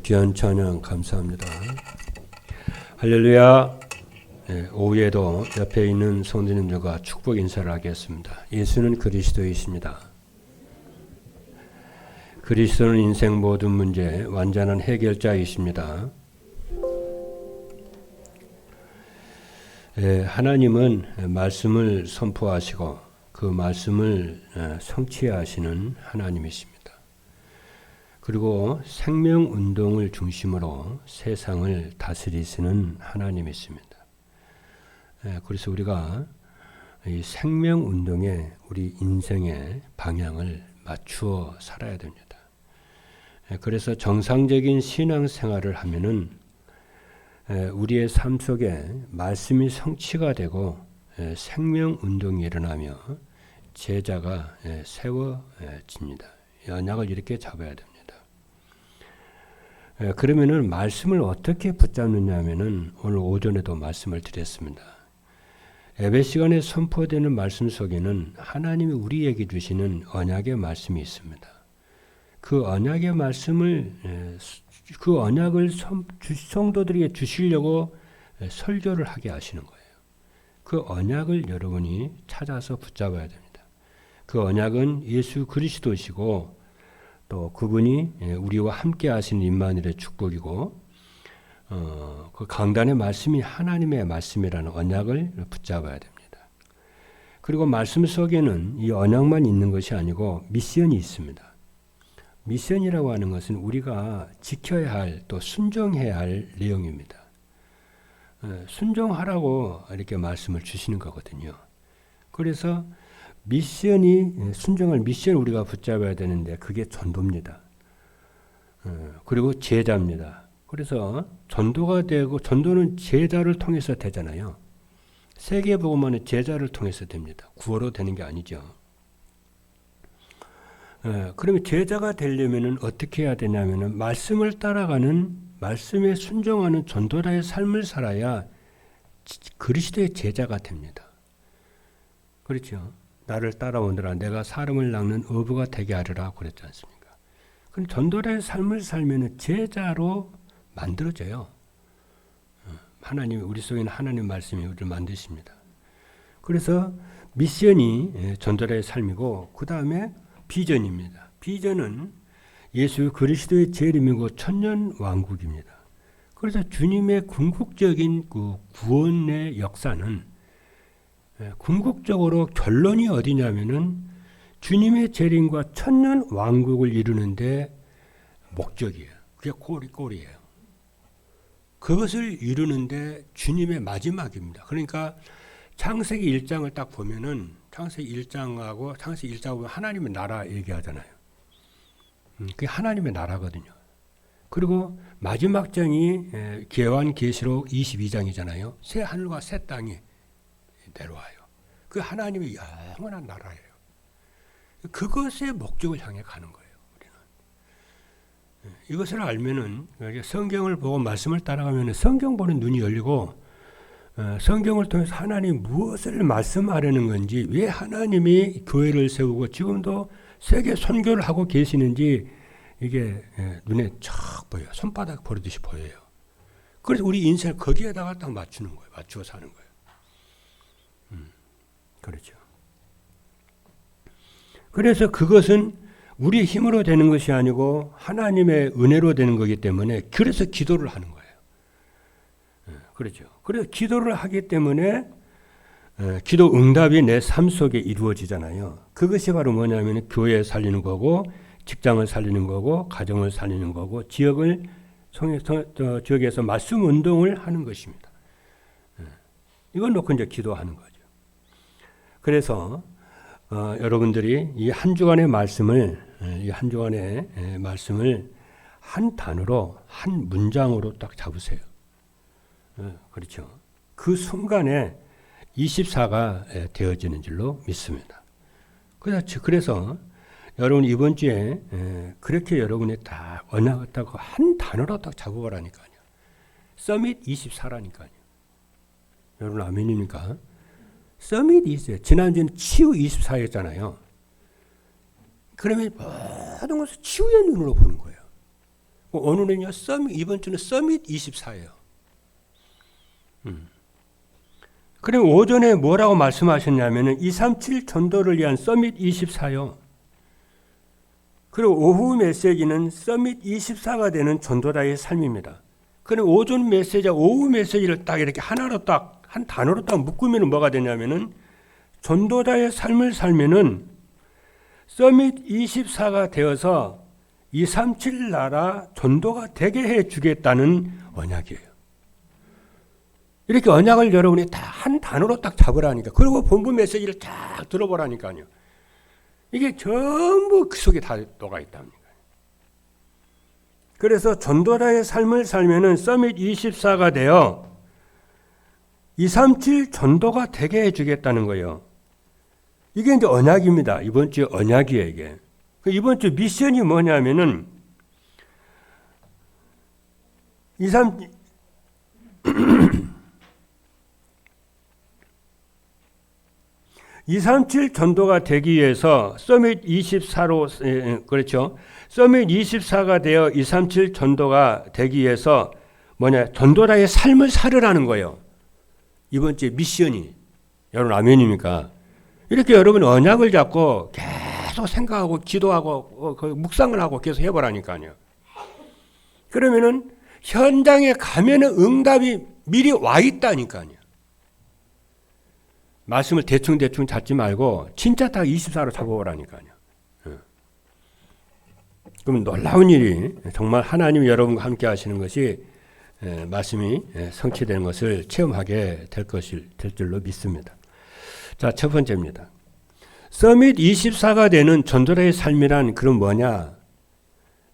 귀한 찬양 감사합니다. 할렐루야. 오후에도 옆에 있는 성도님들과 축복 인사를 하겠습니다. 예수는 그리스도이십니다. 그리스도는 인생 모든 문제 완전한 해결자이십니다. 하나님은 말씀을 선포하시고 그 말씀을 성취하시는 하나님이십니다. 그리고 생명운동을 중심으로 세상을 다스리시는 하나님이십니다. 그래서 우리가 이 생명운동에 우리 인생의 방향을 맞추어 살아야 됩니다. 그래서 정상적인 신앙생활을 하면은 우리의 삶 속에 말씀이 성취가 되고 생명운동이 일어나며 제자가 세워집니다. 언약을 이렇게 잡아야 됩니다. 그러면은 말씀을 어떻게 붙잡느냐 하면은 오늘 오전에도 말씀을 드렸습니다. 예배 시간에 선포되는 말씀 속에는 하나님이 우리에게 주시는 언약의 말씀이 있습니다. 그 언약의 말씀을 그 언약을 성도들에게 주시려고 설교를 하게 하시는 거예요. 그 언약을 여러분이 찾아서 붙잡아야 됩니다. 그 언약은 예수 그리스도시고 또 그분이 우리와 함께 하시는 임마누엘의 축복이고 그 강단의 말씀이 하나님의 말씀이라는 언약을 붙잡아야 됩니다. 그리고 말씀 속에는 이 언약만 있는 것이 아니고 미션이 있습니다. 미션이라고 하는 것은 우리가 지켜야 할 또 순종해야 할 내용입니다. 순종하라고 이렇게 말씀을 주시는 거거든요. 그래서 미션이 순종할 미션을 우리가 붙잡아야 되는데 그게 전도입니다. 그리고 제자입니다. 그래서 전도가 되고 전도는 제자를 통해서 되잖아요. 세계복음화는 제자를 통해서 됩니다. 구호로 되는 게 아니죠. 그러면 제자가 되려면은 어떻게 해야 되냐면은 말씀을 따라가는 말씀에 순종하는 전도자의 삶을 살아야 그리스도의 제자가 됩니다. 그렇죠? 나를 따라오너라 내가 사람을 낚는 어부가 되게 하리라 그랬지 않습니까? 그럼 전도자의 삶을 살면은 제자로 만들어져요. 하나님 우리 속에는 하나님 말씀이 우리를 만드십니다. 그래서 미션이 전도자의 삶이고 그 다음에 비전입니다. 비전은 예수 그리스도의 재림이고 천년 왕국입니다. 그래서 주님의 궁극적인 그 구원의 역사는 궁극적으로 결론이 어디냐면은 주님의 재림과 천년 왕국을 이루는데 목적이에요. 그게 꼴이에요. 그것을 이루는데 주님의 마지막입니다. 그러니까 창세기 1장을 딱 보면은 창세기 1장하고 창세기 1장 보면 하나님의 나라 얘기하잖아요. 그게 하나님의 나라거든요. 그리고 마지막 장이 계시록 22장이잖아요. 새 하늘과 새 땅이 내려와요. 그 하나님의 영원한 나라예요. 그것의 목적을 향해 가는 거예요. 우리는 이것을 알면은 성경을 보고 말씀을 따라가면 성경 보는 눈이 열리고 성경을 통해서 하나님 무엇을 말씀하려는 건지 왜 하나님이 교회를 세우고 지금도 세계 선교를 하고 계시는지 이게 눈에 쫙 보여요. 손바닥 보르듯이 보여요. 그래서 우리 인생을 거기에다가 딱 맞추는 거예요. 맞추어 사는 거예요. 그렇죠. 그래서 그것은 우리의 힘으로 되는 것이 아니고 하나님의 은혜로 되는 거기 때문에 그래서 기도를 하는 거예요. 그렇죠. 그래서 기도를 하기 때문에 기도 응답이 내 삶 속에 이루어지잖아요. 그것이 바로 뭐냐면 교회 살리는 거고 직장을 살리는 거고 가정을 살리는 거고 지역에서 말씀 운동을 하는 것입니다. 이걸 놓고 이제 기도하는 거죠. 그래서 여러분들이 이 한 주간의 말씀을 한 단어로 한 문장으로 딱 잡으세요. 그렇죠. 그 순간에 24가 되어지는 줄로 믿습니다. 그래서 여러분 이번 주에 그렇게 여러분이 다 언약을 딱 한 단어로 딱 잡아보라니까요. 서밋 24라니까요. 여러분 아멘입니까? 서밋이 있어요. 지난주에는 치유 24였잖아요. 그러면 모든 것을 치유의 눈으로 보는 거예요. 오늘은요, 이번 주는 서밋 24예요. 그리고 오전에 뭐라고 말씀하셨냐면은 237 전도를 위한 서밋 24요. 그리고 오후 메시지는 서밋 24가 되는 전도자의 삶입니다. 그리고 오전 메시지와 오후 메시지를 딱 이렇게 하나로 딱 한 단어로 딱 묶으면 뭐가 되냐면은 전도자의 삶을 살면은 서밋 24가 되어서 237 나라 전도가 되게 해 주겠다는 언약이에요. 이렇게 언약을 여러분이 다 한 단어로 딱 잡으라니까. 그리고 본부 메시지를 쫙 들어보라니까요. 이게 전부 그 속에 다 녹아 있답니다. 그래서 전도자의 삶을 살면은 서밋 24가 되어 237 전도가 되게 해주겠다는 거예요. 이게 이제 언약입니다. 이번 주 언약이에요, 이게. 이번 주 미션이 뭐냐면은 237 전도가 되기 위해서 서밋 24로 그렇죠. 서밋 24가 되어 237 전도가 되기 위해서 전도자의 삶을 살으라는 거예요. 이번 주에 미션이. 여러분 아멘입니까? 이렇게 여러분 언약을 잡고 계속 생각하고 기도하고 묵상을 하고 계속 해보라니까요. 그러면은 현장에 가면은 응답이 미리 와 있다니까요. 말씀을 대충 잡지 말고 진짜 딱 24로 잡아보라니까요. 그럼 놀라운 일이 정말 하나님 여러분과 함께 하시는 것이 말씀이 성취되는 것을 체험하게 될 줄로 믿습니다. 자, 첫 번째입니다. 서밋 24가 되는 전도자의 삶이란 그럼 뭐냐?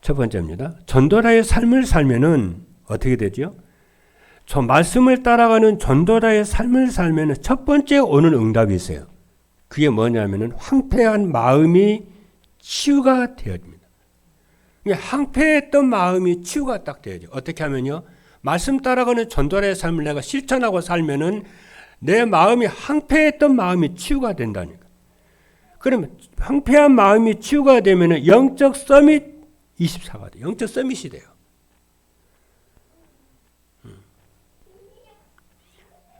첫 번째입니다. 전도자의 삶을 살면은 어떻게 되죠? 저 말씀을 따라가는 전도자의 삶을 살면은 첫 번째 오는 응답이 있어요. 그게 뭐냐면은 황폐한 마음이 치유가 되어집니다. 황폐했던 마음이 치유가 딱 되어져. 어떻게 하면요? 말씀 따라가는 전도자의 삶을 내가 실천하고 살면은 내 마음이 황폐했던 마음이 치유가 된다니까. 그러면 황폐한 마음이 치유가 되면은 영적 서밋 24가 돼. 영적 서밋이 돼요.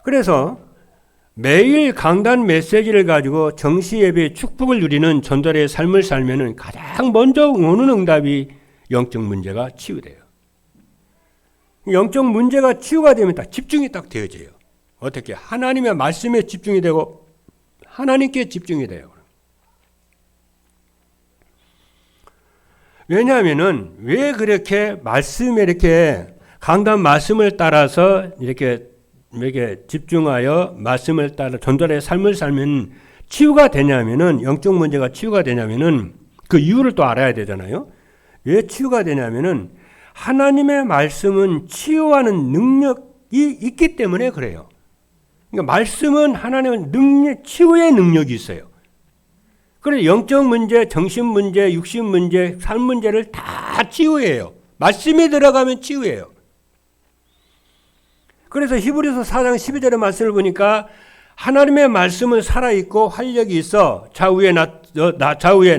그래서 매일 강단 메시지를 가지고 정시 예배의 축복을 누리는 전도자의 삶을 살면은 가장 먼저 오는 응답이 영적 문제가 치유돼요. 영적 문제가 치유가 되면 딱 집중이 딱 되어져요. 어떻게? 하나님의 말씀에 집중이 되고 하나님께 집중이 돼요. 왜냐하면은 왜 그렇게 말씀에 이렇게 강단 말씀을 따라서 이렇게 집중하여 말씀을 따라 전도자의 삶을 살면 치유가 되냐면은 영적 문제가 치유가 되냐면은 그 이유를 또 알아야 되잖아요. 왜 치유가 되냐면은 하나님의 말씀은 치유하는 능력이 있기 때문에 그래요. 그러니까 말씀은 하나님의 능력, 치유의 능력이 있어요. 그래서 영적 문제, 정신 문제, 육신 문제, 삶 문제를 다 치유해요. 말씀이 들어가면 치유해요. 그래서 히브리서 4장 12절의 말씀을 보니까 하나님의 말씀은 살아있고 활력이 있어 좌우에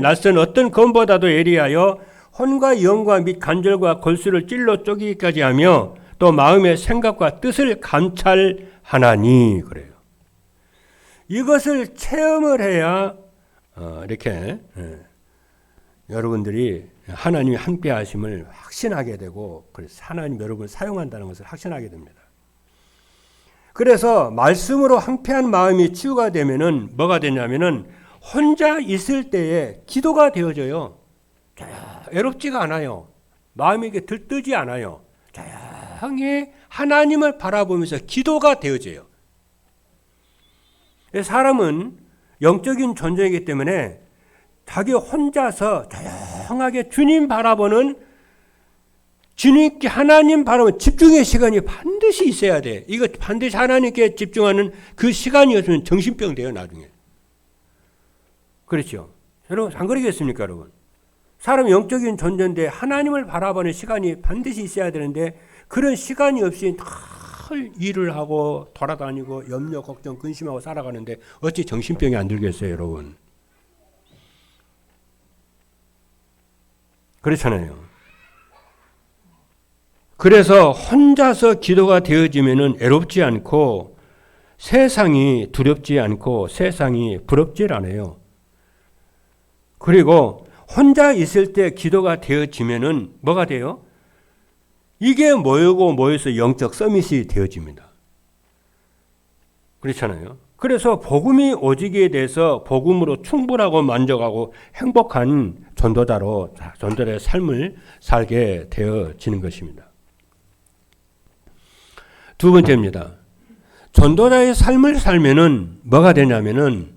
낯선 어떤 검보다도 예리하여 혼과 영과 및 관절과 골수를 찔러 쪼개기까지 하며 또 마음의 생각과 뜻을 감찰하나니 그래요. 이것을 체험을 해야 이렇게 여러분들이 하나님이 함께 하심을 확신하게 되고 그래서 하나님 여러분을 사용한다는 것을 확신하게 됩니다. 그래서 말씀으로 황폐한 마음이 치유가 되면은 뭐가 되냐면은 혼자 있을 때에 기도가 되어져요. 외롭지가 않아요. 마음이 들뜨지 않아요. 조용히 하나님을 바라보면서 기도가 되어져요. 사람은 영적인 존재이기 때문에 자기 혼자서 조용하게 주님 바라보는 주님께 하나님 바라보는 집중의 시간이 반드시 있어야 돼. 이거 반드시 하나님께 집중하는 그 시간이 없으면 정신병 돼요, 나중에. 그렇죠? 여러분, 안 그러겠습니까, 여러분? 사람 영적인 존재인데 하나님을 바라보는 시간이 반드시 있어야 되는데 그런 시간이 없이 늘 일을 하고 돌아다니고 염려, 걱정, 근심하고 살아가는데 어찌 정신병이 안 들겠어요, 여러분? 그렇잖아요. 그래서 혼자서 기도가 되어지면은 애롭지 않고 세상이 두렵지 않고 세상이 부럽지 않아요. 그리고 혼자 있을 때 기도가 되어지면은 뭐가 돼요? 이게 모여서 영적 서밋이 되어집니다. 그렇잖아요. 그래서 복음이 오지기에 대해서 복음으로 충분하고 만족하고 행복한 전도자의 삶을 살게 되어지는 것입니다. 두 번째입니다. 전도자의 삶을 살면은 뭐가 되냐면은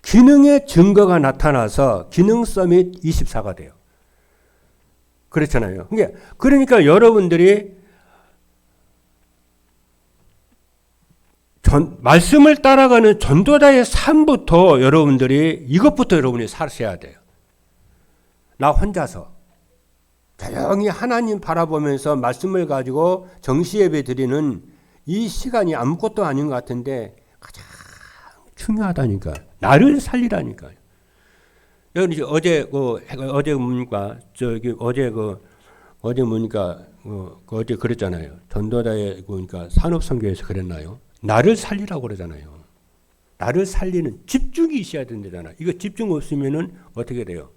기능의 증거가 나타나서 기능 서밋 24가 돼요. 그렇잖아요. 그러니까 여러분들이 말씀을 따라가는 전도자의 삶부터 여러분들이 이것부터 여러분이 사셔야 돼요. 나 혼자서 조용히 하나님 바라보면서 말씀을 가지고 정시예배 드리는 이 시간이 아무것도 아닌 것 같은데 가장 중요하다니까. 나를 살리라니까요. 여러분 어제 그랬잖아요. 전도자의 산업선교에서 그랬나요? 나를 살리라고 그러잖아요. 나를 살리는 집중이 있어야 된다잖아. 이거 집중 없으면은 어떻게 돼요?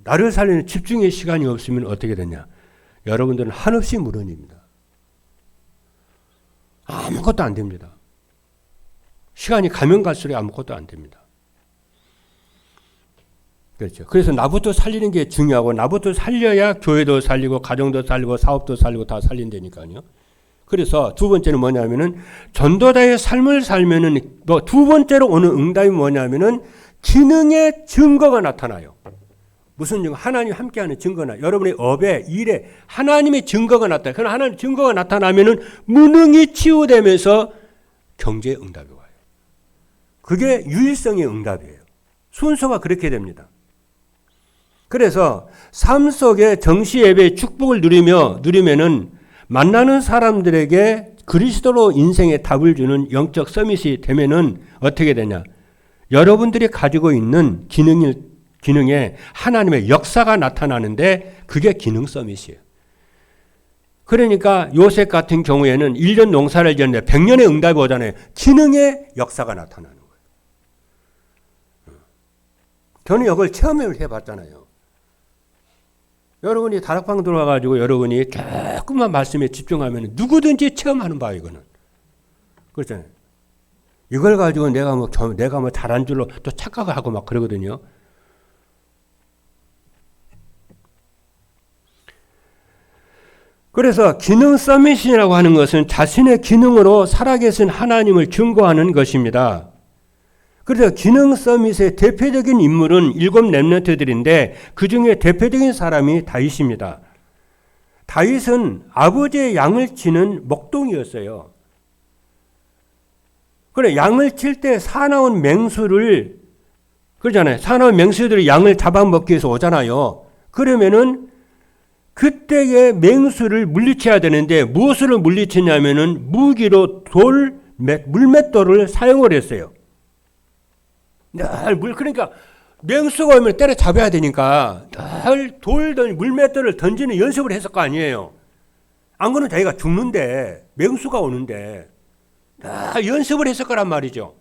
나를 살리는 집중의 시간이 없으면 어떻게 되냐? 여러분들은 한없이 무너집니다. 아무것도 안 됩니다. 시간이 가면 갈수록 아무것도 안 됩니다. 그렇죠. 그래서 나부터 살리는 게 중요하고 나부터 살려야 교회도 살리고 가정도 살리고 사업도 살리고 다 살린다니까요. 그래서 두 번째는 뭐냐면은 전도자의 삶을 살면은 두 번째로 오는 응답이 뭐냐면은 기능의 증거가 나타나요. 무슨 증거? 하나님 함께하는 증거나 여러분의 업에 일에 하나님의 증거가 나타나요. 그러나 하나님 증거가 나타나면은 무능이 치유되면서 경제의 응답이 와요. 그게 유일성의 응답이에요. 순서가 그렇게 됩니다. 그래서 삶 속에 정시 예배의 축복을 누리면은 만나는 사람들에게 그리스도로 인생의 답을 주는 영적 서밋이 되면은 어떻게 되냐? 여러분들이 가지고 있는 기능에 하나님의 역사가 나타나는데 그게 기능 서밋이에요. 그러니까 요셉 같은 경우에는 1년 농사를 지었는데 100년의 응답이 오잖아요. 기능의 역사가 나타나는 거예요. 저는 이걸 체험을 해봤잖아요. 여러분이 다락방 들어와가지고 여러분이 조금만 말씀에 집중하면 누구든지 체험하는 바예요, 이거는. 그렇잖아요. 이걸 가지고 내가 뭐 잘한 줄로 또 착각을 하고 막 그러거든요. 그래서 기능 서밋이라고 하는 것은 자신의 기능으로 살아계신 하나님을 증거하는 것입니다. 그래서 기능 서밋의 대표적인 인물은 7 렘넌트들인데 그 중에 대표적인 사람이 다윗입니다. 다윗은 아버지의 양을 치는 목동이었어요. 그래 양을 칠 때 사나운 맹수를 그러잖아요. 사나운 맹수들이 양을 잡아먹기 위해서 오잖아요. 그러면은 그때의 맹수를 물리쳐야 되는데 무엇을 물리치냐면은 무기로 물맷돌을 사용을 했어요. 그러니까 맹수가 오면 때려 잡아야 되니까 늘 물맷돌을 던지는 연습을 했을 거 아니에요. 안 그러면 자기가 죽는데 맹수가 오는데 연습을 했을 거란 말이죠.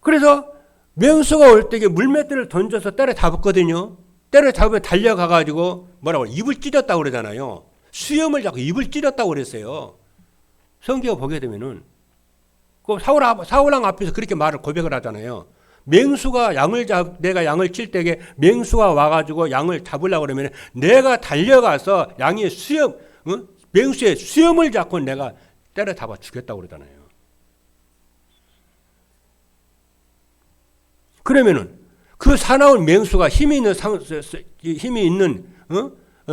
그래서 맹수가 올 때 물맷돌을 던져서 때려 잡았거든요. 때려 잡으면 달려가가지고 입을 찢었다고 그러잖아요. 수염을 잡고 입을 찢었다고 그랬어요. 성경 보게 되면은 그 사울왕 앞에서 그렇게 고백을 하잖아요. 내가 양을 칠 때에 맹수가 와가지고 양을 잡으려고 그러면 내가 달려가서 양의 맹수의 수염을 잡고 내가 때려 잡아 죽였다고 그러잖아요. 그러면은 그 사나운 맹수가 힘이 있는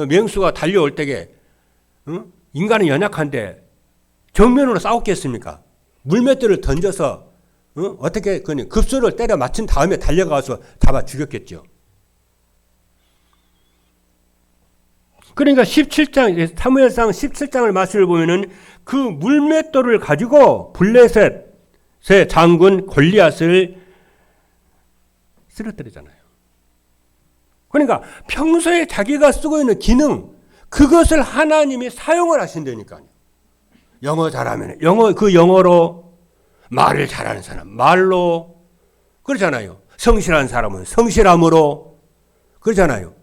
맹수가 달려올 때에 인간은 연약한데 정면으로 싸웠겠습니까? 물맷돌을 던져서 어떻게 급소를 때려 맞춘 다음에 달려가서 잡아 죽였겠죠. 그러니까 17장 사무엘상 17장을 말씀을 보면은 그 물맷돌을 가지고 블레셋의 장군 골리앗을 쓰러뜨리잖아요. 그러니까 평소에 자기가 쓰고 있는 기능, 그것을 하나님이 사용을 하신다니까요. 영어 잘하면 영어로, 말을 잘하는 사람 말로, 그러잖아요. 성실한 사람은 성실함으로, 그러잖아요.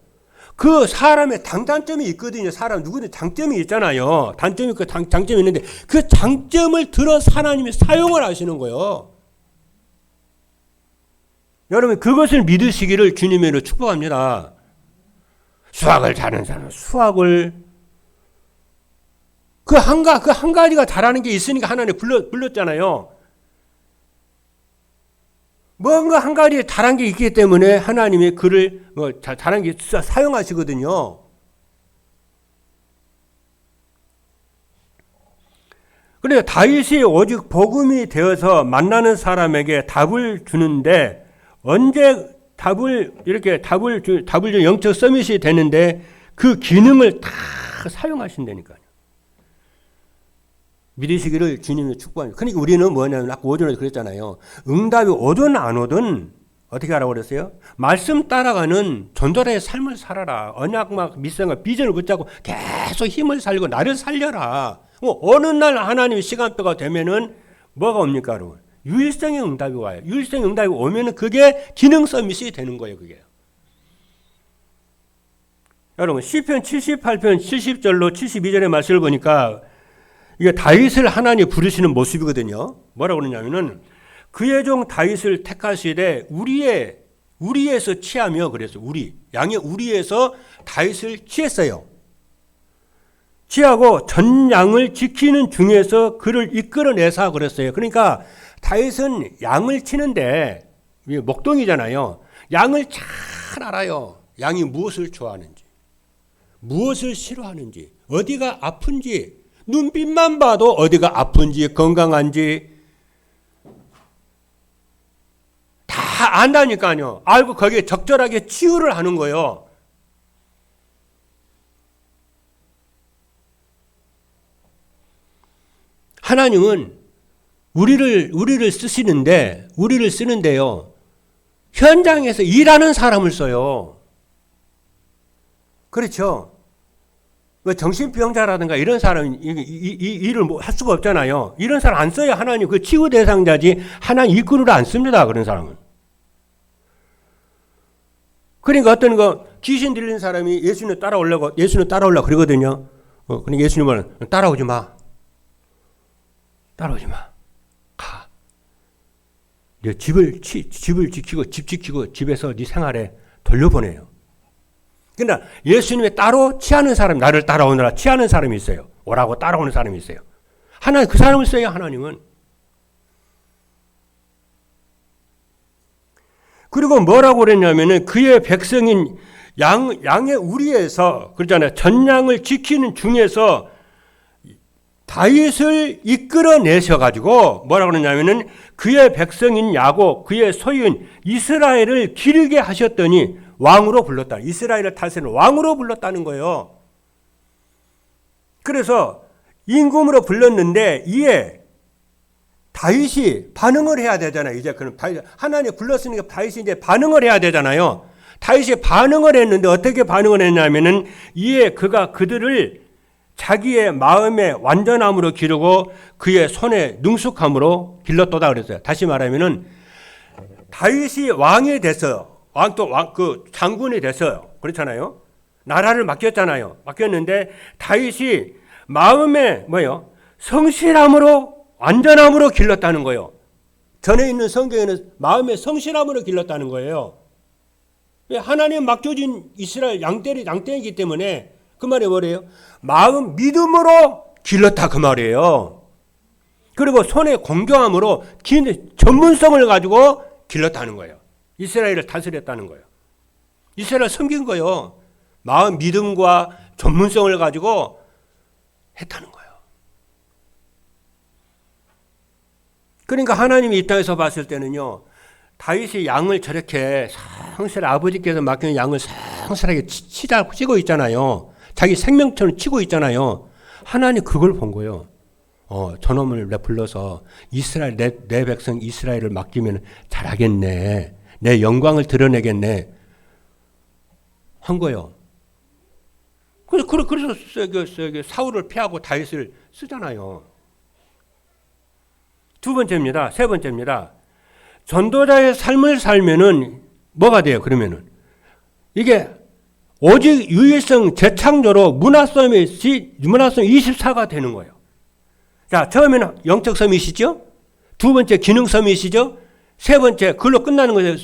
그 사람의 장단점이 있거든요. 사람 누구든 장점이 있잖아요. 단점이 있고 장점이 있는데 그 장점을 들어서 하나님이 사용을 하시는 거예요. 여러분 그것을 믿으시기를 주님으로 축복합니다. 수학을 잘하는 사람은 수학을 그 한 가지가 잘하는 게 있으니까 하나님 불렀잖아요. 뭔가 한 가지 잘한 게 있기 때문에 하나님이 그를 잘한 게 사용하시거든요. 그래서 다윗이 오직 복음이 되어서 만나는 사람에게 답을 주는데 언제 답을 주 영적 서밋이 되는데 그 기능을 다 사용하신다니까요. 믿으시기를 주님이 축복합니다. 그러니까 우리는 뭐냐면 아까 오전에도 그랬잖아요. 응답이 오든 안 오든 어떻게 하라고 그랬어요? 말씀 따라가는 전도자의 삶을 살아라. 언약막 미성과 비전을 붙잡고 계속 힘을 살리고 나를 살려라. 어느 날 하나님의 시간표가 되면은 뭐가 옵니까, 여러분? 유일성의 응답이 와요. 유일성의 응답이 오면은 그게 기능 서밋이 되는 거예요, 그게. 여러분 시편 78편 70절로 72절의 말씀을 보니까 이게 다윗을 하나님이 부르시는 모습이거든요. 뭐라고 그러냐면은 그의 종 다윗을 택하시되 우리에서 취하며 그래서 양의 우리에서 다윗을 취했어요. 취하고 전 양을 지키는 중에서 그를 이끌어내사 그랬어요. 그러니까 다윗은 양을 치는데 목동이잖아요. 양을 잘 알아요. 양이 무엇을 좋아하는지, 무엇을 싫어하는지, 어디가 아픈지, 눈빛만 봐도 어디가 아픈지 건강한지 다 안다니까요. 알고 거기에 적절하게 치유를 하는 거예요. 하나님은 우리를 쓰시는데요. 현장에서 일하는 사람을 써요. 그렇죠. 정신병자라든가 이런 사람이 일을 할 수가 없잖아요. 이런 사람 안 써요. 하나님 그 치유 대상자지 하나님 일꾼으로 안 씁니다. 그런 사람은. 그러니까 어떤 귀신 들리는 사람이 예수님 따라오려고 그러거든요. 그러니까 예수님은 따라오지 마. 가. 네 집을 지키고 집 지키고 집에서 네 생활에 돌려보내요. 그러나 예수님의 따로 취하는 사람, 나를 따라오느라 취하는 사람이 있어요. 오라고 따라오는 사람이 있어요. 하나님 그 사람을 써요. 하나님은. 그리고 뭐라고 그랬냐면은 그의 백성인 양의 우리에서 그러잖아요. 전 양을 지키는 중에서 다윗을 이끌어내셔가지고 뭐라고 그러냐면은 그의 백성인 야곱, 그의 소유인 이스라엘을 기르게 하셨더니 왕으로 불렀다. 이스라엘을 다스리는 왕으로 불렀다는 거예요. 그래서 임금으로 불렀는데 이에 다윗이 반응을 해야 되잖아요. 이제 그럼 하나님 불렀으니까 다윗이 이제 반응을 해야 되잖아요. 다윗이 반응을 했는데 어떻게 반응을 했냐면은 이에 그가 그들을 자기의 마음의 완전함으로 기르고 그의 손의 능숙함으로 길렀도다 그랬어요. 다시 말하면은 다윗이 왕이 됐어요. 그 장군이 됐어요. 그렇잖아요. 나라를 맡겼잖아요. 맡겼는데 다윗이 마음의 성실함으로 완전함으로 길렀다는 거예요. 전에 있는 성경에는 마음의 성실함으로 길렀다는 거예요. 하나님 맡겨진 이스라엘 양떼이기 때문에 그 말이 뭐래요? 마음 믿음으로 길렀다 그 말이에요. 그리고 손에 공경함으로 전문성을 가지고 길렀다는 거예요. 이스라엘을 다스렸다는 거예요. 이스라엘을 섬긴 거예요. 마음 믿음과 전문성을 가지고 했다는 거예요. 그러니까 하나님이 이 땅에서 봤을 때는요. 다윗이 양을 저렇게 성실하게 아버지께서 맡기는 양을 성실하게 치고 있잖아요. 자기 생명처럼 치고 있잖아요. 하나님 그걸 본 거예요. 저놈을 내 불러서 이스라엘 내 백성 이스라엘을 맡기면 잘하겠네. 내 영광을 드러내겠네. 거예요. 그래서 사울을 피하고 다윗을 쓰잖아요. 세 번째입니다. 전도자의 삶을 살면은 뭐가 돼요? 그러면은 이게 오직 유일성 재창조로 문화섬 24가 되는 거예요. 자, 처음에는 영적 섬이시죠? 두 번째 기능섬이시죠? 세 번째 그걸로 끝나는 거예요.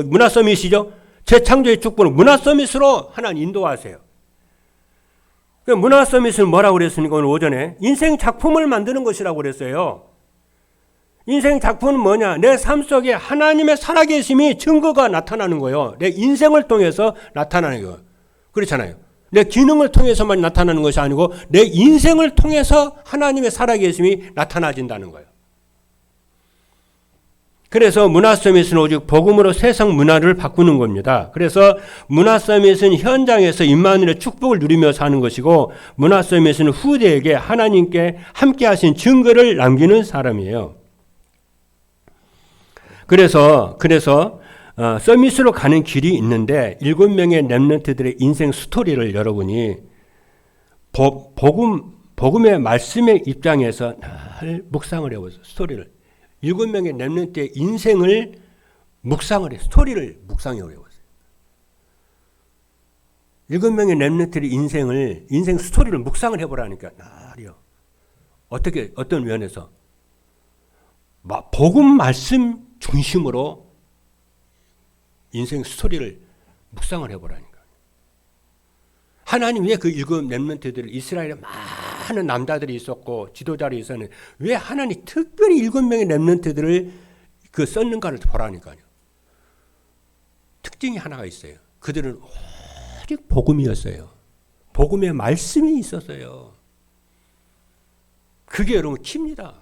문화섬이시죠? 재창조의 축복은 문화서밋으로 하나님 인도하세요. 문화서밋은 뭐라고 그랬습니까? 오늘 오전에 인생 작품을 만드는 것이라고 그랬어요. 인생 작품은 뭐냐? 내 삶 속에 하나님의 살아계심이 증거가 나타나는 거예요. 내 인생을 통해서 나타나는 거예요. 그렇잖아요. 내 기능을 통해서만 나타나는 것이 아니고 내 인생을 통해서 하나님의 살아계심이 나타나진다는 거예요. 그래서 문화서밋은 오직 복음으로 세상 문화를 바꾸는 겁니다. 그래서 문화서밋은 현장에서 임마누엘의 축복을 누리며 사는 것이고 문화서밋은 후대에게 하나님께 함께 하신 증거를 남기는 사람이에요. 그래서 서밋으로 가는 길이 있는데 7명의 렘넌트들의 인생 스토리를 여러분이 복음의 말씀의 입장에서 늘 묵상을 해보세요. 스토리를. 7명의 렘넌트의 인생을 묵상을 해. 스토리를 묵상해 보세요. 7명의 렘넌트의 인생 스토리를 묵상을 해보라니까. 날이요. 어떤 면에서? 복음 말씀 중심으로 인생 스토리를 묵상을 해보라니까. 하나님 왜 그 7 렘넌트들을 이스라엘에 많은 남자들이 있었고 지도자들이 있었는데 왜 하나님 특별히 7명의 렘넌트들을 썼는가를 보라니까요. 특징이 하나가 있어요. 그들은 오직 복음이었어요. 복음의 말씀이 있었어요. 그게 여러분 킵니다.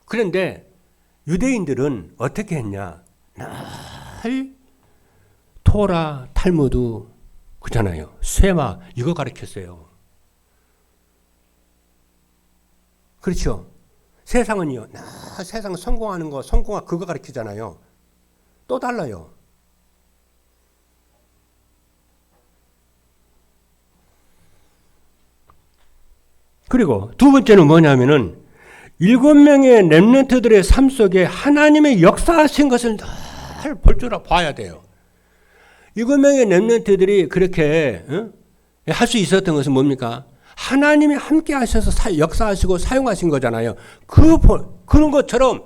그런데 유대인들은 어떻게 했냐? 늘 토라, 탈무드, 그잖아요. 쇠마 이거 가르쳤어요. 그렇죠. 세상은요. 세상 성공하는 거, 성공학 그거 가르치잖아요. 또 달라요. 그리고 두 번째는 뭐냐면은 7명의 렘넌트들의 삶 속에 하나님의 역사하신 것을 늘 볼 줄 봐야 돼요. 7명의 렘넌트들이 그렇게 할 수 있었던 것은 뭡니까? 하나님이 함께 하셔서 역사하시고 사용하신 거잖아요. 그런 것처럼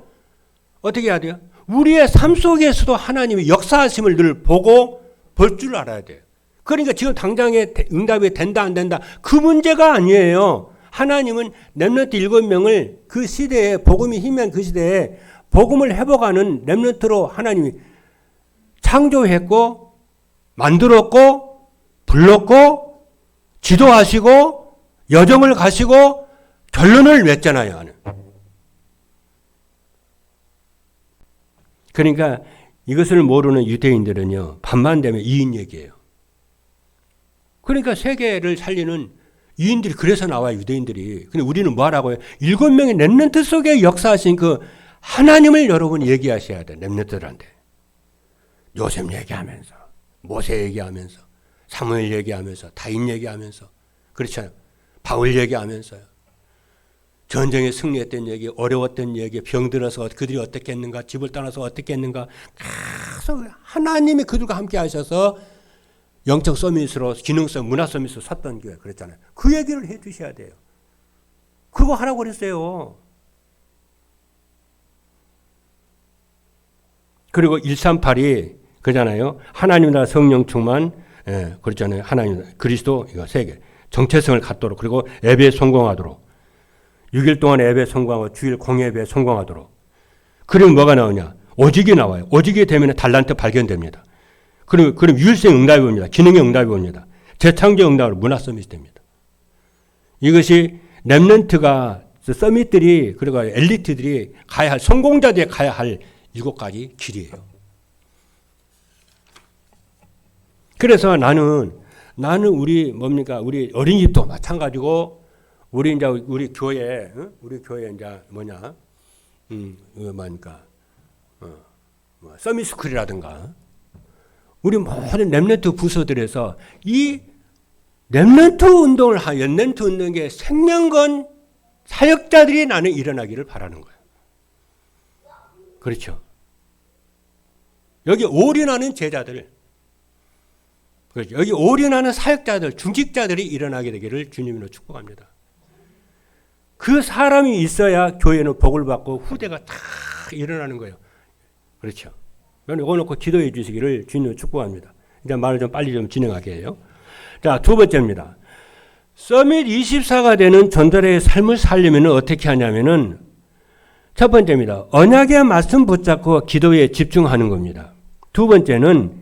어떻게 해야 돼요? 우리의 삶 속에서도 하나님의 역사하심을 늘 보고 볼 줄 알아야 돼요. 그러니까 지금 당장에 응답이 된다 안 된다 그 문제가 아니에요. 하나님은 렘넌트 7명을 그 시대에 복음이 희미한 그 시대에 복음을 회복하는 렘넌트로 하나님이 창조했고 만들었고 불렀고 지도하시고 여정을 가시고 결론을 맺잖아요. 그러니까 이것을 모르는 유대인들은요. 밤만 되면 이인 얘기예요. 그러니까 세계를 살리는 이인들이 그래서 나와요. 유대인들이. 근데 우리는 뭐 하라고요? 7명의 렘넌트 속에 역사하신 그 하나님을 여러분이 얘기하셔야 돼요. 렘넌트들한테. 요셉 얘기하면서 모세 얘기하면서 사무엘 얘기하면서 다윗 얘기하면서 그렇잖아요. 바울 얘기하면서요. 전쟁에 승리했던 얘기, 어려웠던 얘기, 병들어서 그들이 어떻게 했는가, 집을 떠나서 어떻게 했는가 계속 하나님이 그들과 함께 하셔서 영적 서밋으로 기능성 문화 서밋으로 섰던 교회 그랬잖아요. 그 얘기를 해 주셔야 돼요. 그거 하라고 그랬어요. 그리고 138이 그잖아요. 하나님과 성령 충만, 그렇잖아요. 하나님, 그리스도, 이거 세 개. 정체성을 갖도록, 그리고 예배에 성공하도록. 6일 동안 예배에 성공하고 주일 공예배에 성공하도록. 그럼 뭐가 나오냐? 오직이 나와요. 오직이 되면 달란트 발견됩니다. 그럼 유일성 응답이 옵니다. 기능의 응답이 옵니다. 재창조 응답으로 문화 서밋이 됩니다. 이것이 렘넌트가, 서밋들이, 그리고 엘리트들이 가야 할, 성공자들이 가야 할 7가지 길이에요. 그래서 나는 우리 뭡니까? 우리 어린이집도 마찬가지고 우리 교회 이제 뭐냐? 뭐니까 서밋스쿨이라든가 우리 모든 렘넌트 부서들에서 이 렘넌트 운동을 한 렘넌트 운동의 생명건 사역자들이 나는 일어나기를 바라는 거예요. 그렇죠. 여기 올인하는 제자들, 그렇죠. 여기 올인하는 사역자들, 중직자들이 일어나게 되기를 주님으로 축복합니다. 그 사람이 있어야 교회는 복을 받고 후대가 다 일어나는 거예요. 그렇죠. 이거 놓고 기도해 주시기를 주님으로 축복합니다. 이제 말을 좀 빨리 좀 진행하게 해요. 자, 두 번째입니다. 서밋 24가 되는 전도자의 삶을 살려면 어떻게 하냐면은 첫 번째입니다. 언약의 말씀 붙잡고 기도에 집중하는 겁니다. 두 번째는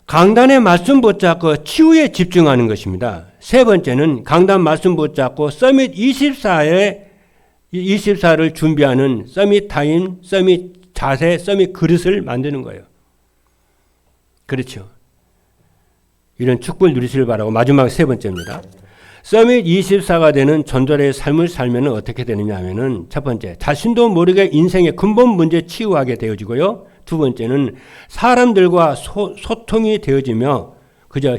강단의 말씀 붙잡고 치유에 집중하는 것입니다. 세 번째는 강단 말씀 붙잡고 서밋 24를 준비하는 서밋 타임, 서밋 자세, 서밋 그릇을 만드는 거예요. 그렇죠. 이런 축복을 누리시길 바라고 마지막 세 번째입니다. 서밋 24가 되는 전도자의 삶을 살면 어떻게 되느냐 하면은 첫 번째, 자신도 모르게 인생의 근본 문제 치유하게 되어지고요. 두 번째는 사람들과 소통이 되어지며 그저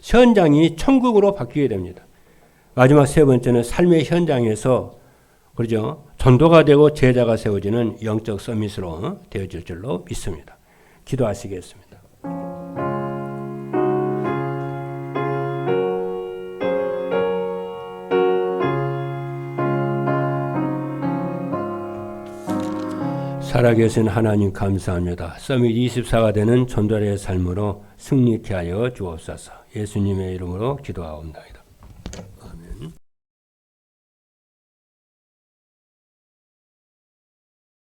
현장이 천국으로 바뀌게 됩니다. 마지막 세 번째는 삶의 현장에서 그죠? 전도가 되고 제자가 세워지는 영적 서밋으로 되어질 줄로 믿습니다. 기도하시겠습니다. 살아계신 하나님 감사합니다. 서밋 24가 되는 전도자의 삶으로 승리케 하여 주옵소서. 예수님의 이름으로 기도하옵나이다.